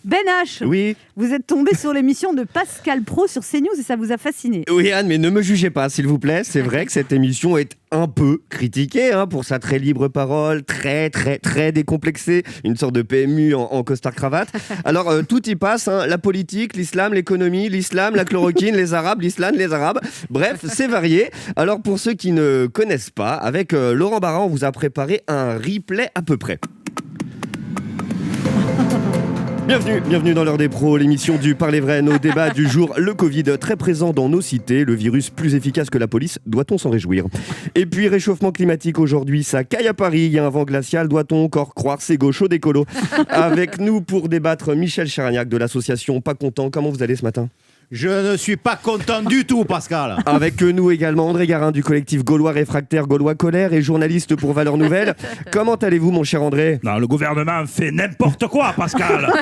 Ben H, Oui. vous êtes tombé sur l'émission de Pascal Praud sur CNews et ça vous a fasciné. Oui, Anne, mais ne me jugez pas, s'il vous plaît. C'est vrai que cette émission est un peu critiquée pour sa très libre parole, très décomplexée, une sorte de PMU en costard-cravate. Alors, tout y passe, la politique, l'islam, l'économie, l'islam, la chloroquine, les arabes, l'islam, les arabes. Bref, c'est varié. Alors, pour ceux qui ne connaissent pas, avec Laurent Barra, on vous a préparé un replay à peu près. Bienvenue dans l'heure des pros, l'émission du Parler vrai, nos débats du jour. Le Covid, très présent dans nos cités, le virus plus efficace que la police, doit-on s'en réjouir? Et puis réchauffement climatique aujourd'hui, ça caille à Paris, il y a un vent glacial, doit-on encore croire c'est gaucho d'écolo? Avec nous pour débattre, Michel Charagnac de l'association Pas Content. Comment vous allez ce matin? Je ne suis pas content du tout, Pascal. Avec nous également André Garin du collectif Gaulois Réfractaires Gaulois Colère et journaliste pour Valeurs Nouvelles. Comment allez-vous, mon cher André? Non, le gouvernement fait n'importe quoi, Pascal.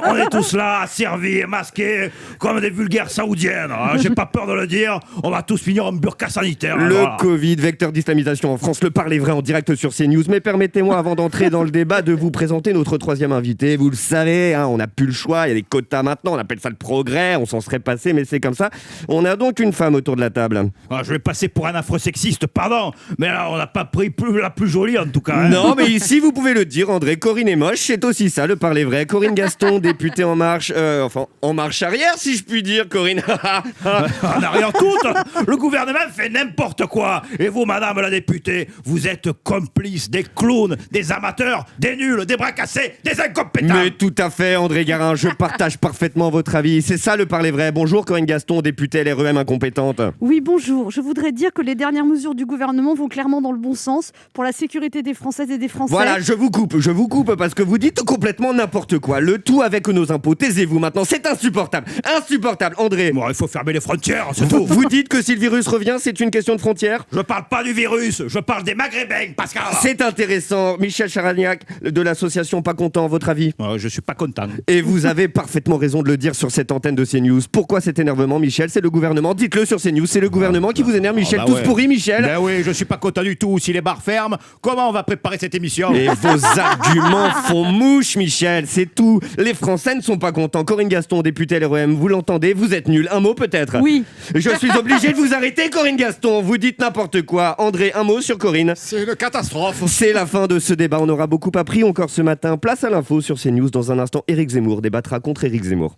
On est tous là, servis, masqués, comme des vulgaires saoudiennes. J'ai pas peur de le dire, on va tous finir en burqa sanitaire. Le Covid, vecteur d'islamisation en France, le Parler vrai en direct sur CNews. Mais permettez-moi, avant d'entrer dans le débat, de vous présenter notre troisième invité. Vous le savez, on n'a plus le choix, il y a des quotas maintenant, on appelle ça le progrès, on s'en serait passé, mais c'est comme ça. On a donc une femme autour de la table. Je vais passer pour un afro-sexiste, pardon, mais là, on n'a pas pris la plus jolie en tout cas. Non, mais ici, vous pouvez le dire, André, Corinne est moche, c'est aussi ça, le Parler vrai. Corinne Gaston, députée En Marche, en marche arrière, si je puis dire, Corinne. En arrière toute, le gouvernement fait n'importe quoi. Et vous, madame la députée, vous êtes complice des clowns, des amateurs, des nuls, des bras cassés, des incompétents. Mais tout à fait, André Garin, je partage parfaitement votre avis. C'est ça le Parler vrai. Bonjour, Corinne Gaston, députée LREM incompétente. Oui, bonjour. Je voudrais dire que les dernières mesures du gouvernement vont clairement dans le bon sens pour la sécurité des Françaises et des Français. Voilà, je vous coupe parce que vous dites complètement n'importe quoi. Le tout avec nos impôts. Taisez-vous maintenant, c'est insupportable. Insupportable, André. Bon, il faut fermer les frontières, c'est tout. Vous dites que si le virus revient, c'est une question de frontières? Je parle pas du virus, je parle des Maghrébins, Pascal. C'est intéressant. Michel Charagnac de l'association Pas Content, votre avis? Je suis pas content. Et vous avez parfaitement raison de le dire sur cette antenne de CNews. Pourquoi cet énervement, Michel? C'est le gouvernement. Dites-le sur CNews. C'est le gouvernement qui vous énerve, Michel. Tous pourris, Michel. Ben oui, je suis pas content du tout. Si les bars ferment, comment on va préparer cette émission? Et vos arguments font mouche, Michel. C'est tout. Les Français ne sont pas contents. Corinne Gaston, députée LREM, vous l'entendez? Vous êtes nul. Un mot peut-être? Oui. Je suis obligé de vous arrêter, Corinne Gaston. Vous dites n'importe quoi. André, un mot sur Corinne. C'est une catastrophe. C'est la fin de ce débat. On aura beaucoup appris encore ce matin. Place à l'info sur CNews. Dans un instant, Éric Zemmour débattra contre Éric Zemmour.